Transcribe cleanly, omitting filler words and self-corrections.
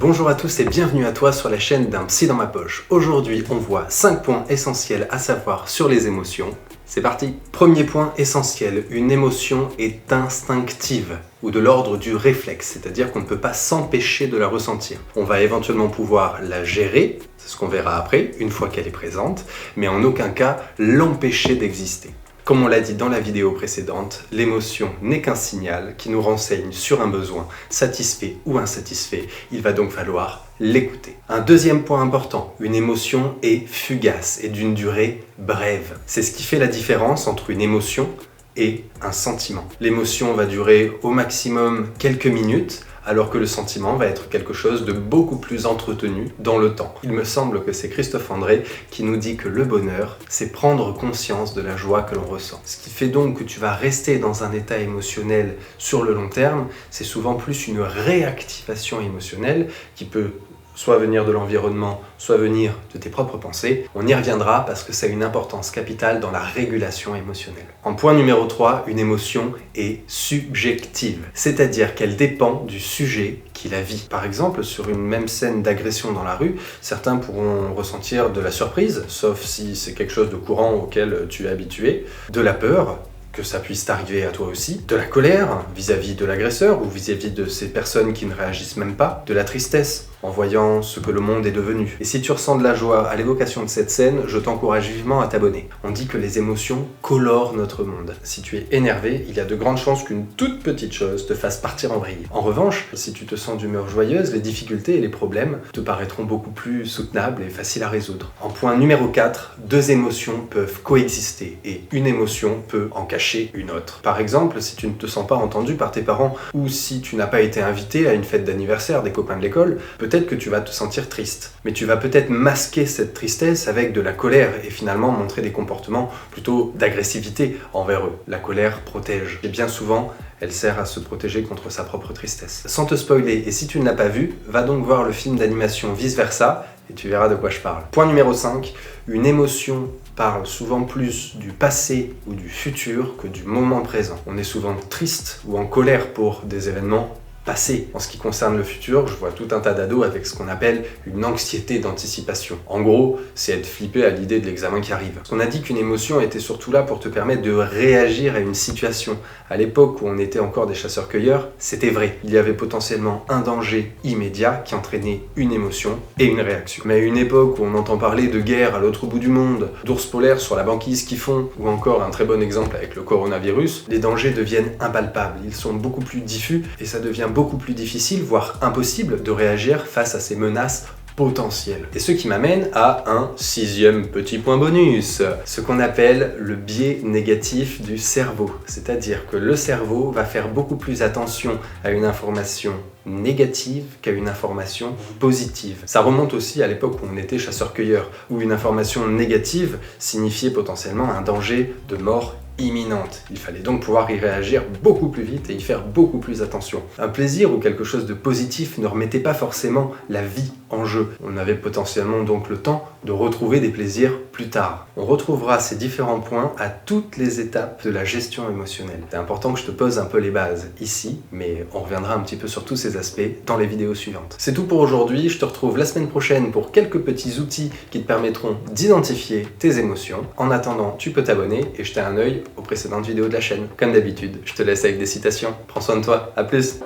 Bonjour à tous et bienvenue à toi sur la chaîne d'un psy dans ma poche. Aujourd'hui, on voit 5 points essentiels à savoir sur les émotions. C'est parti! Premier point essentiel, une émotion est instinctive ou de l'ordre du réflexe, c'est-à-dire qu'on ne peut pas s'empêcher de la ressentir. On va éventuellement pouvoir la gérer, c'est ce qu'on verra après, une fois qu'elle est présente, mais en aucun cas l'empêcher d'exister. Comme on l'a dit dans la vidéo précédente, l'émotion n'est qu'un signal qui nous renseigne sur un besoin, satisfait ou insatisfait. Il va donc falloir l'écouter. Un deuxième point important, une émotion est fugace et d'une durée brève. C'est ce qui fait la différence entre une émotion et un sentiment. L'émotion va durer au maximum quelques minutes, alors que le sentiment va être quelque chose de beaucoup plus entretenu dans le temps. Il me semble que c'est Christophe André qui nous dit que le bonheur, c'est prendre conscience de la joie que l'on ressent. Ce qui fait donc que tu vas rester dans un état émotionnel sur le long terme, c'est souvent plus une réactivation émotionnelle qui peut soit venir de l'environnement, soit venir de tes propres pensées. On y reviendra parce que ça a une importance capitale dans la régulation émotionnelle. En point numéro 3, une émotion est subjective, c'est-à-dire qu'elle dépend du sujet qui la vit. Par exemple, sur une même scène d'agression dans la rue, certains pourront ressentir de la surprise, sauf si c'est quelque chose de courant auquel tu es habitué, de la peur, que ça puisse t'arriver à toi aussi, de la colère vis-à-vis de l'agresseur ou vis-à-vis de ces personnes qui ne réagissent même pas, de la tristesse en voyant ce que le monde est devenu. Et si tu ressens de la joie à l'évocation de cette scène, je t'encourage vivement à t'abonner. On dit que les émotions colorent notre monde. Si tu es énervé, il y a de grandes chances qu'une toute petite chose te fasse partir en vrille. En revanche, si tu te sens d'humeur joyeuse, les difficultés et les problèmes te paraîtront beaucoup plus soutenables et faciles à résoudre. En point numéro 4, deux émotions peuvent coexister et une émotion peut en cacher une autre. Par exemple, si tu ne te sens pas entendu par tes parents ou si tu n'as pas été invité à une fête d'anniversaire des copains de l'école, peut-être que tu vas te sentir triste. Mais tu vas peut-être masquer cette tristesse avec de la colère et finalement montrer des comportements plutôt d'agressivité envers eux. La colère protège. Et bien souvent, elle sert à se protéger contre sa propre tristesse. Sans te spoiler, et si tu ne l'as pas vu, va donc voir le film d'animation Vice Versa et tu verras de quoi je parle. Point numéro 5, une émotion parle souvent plus du passé ou du futur que du moment présent. On est souvent triste ou en colère pour des événements passé. En ce qui concerne le futur, je vois tout un tas d'ados avec ce qu'on appelle une anxiété d'anticipation. En gros, c'est être flippé à l'idée de l'examen qui arrive. On a dit qu'une émotion était surtout là pour te permettre de réagir à une situation. À l'époque où on était encore des chasseurs-cueilleurs, c'était vrai. Il y avait potentiellement un danger immédiat qui entraînait une émotion et une réaction. Mais à une époque où on entend parler de guerre à l'autre bout du monde, d'ours polaires sur la banquise qui fondent, ou encore un très bon exemple avec le coronavirus, les dangers deviennent impalpables. Ils sont beaucoup plus diffus et ça devient beaucoup plus difficile, voire impossible, de réagir face à ces menaces potentielles. Et ce qui m'amène à un 6e petit point bonus, ce qu'on appelle le biais négatif du cerveau. C'est-à-dire que le cerveau va faire beaucoup plus attention à une information négative qu'à une information positive. Ça remonte aussi à l'époque où on était chasseur-cueilleur, où une information négative signifiait potentiellement un danger de mort imminente. Il fallait donc pouvoir y réagir beaucoup plus vite et y faire beaucoup plus attention. Un plaisir ou quelque chose de positif ne remettait pas forcément la vie en jeu. On avait potentiellement donc le temps de retrouver des plaisirs plus tard. On retrouvera ces différents points à toutes les étapes de la gestion émotionnelle. C'est important que je te pose un peu les bases ici, mais on reviendra un petit peu sur tous ces aspects dans les vidéos suivantes. C'est tout pour aujourd'hui, je te retrouve la semaine prochaine pour quelques petits outils qui te permettront d'identifier tes émotions. En attendant, tu peux t'abonner et jeter un œil aux précédentes vidéos de la chaîne. Comme d'habitude, je te laisse avec des citations. Prends soin de toi, à plus!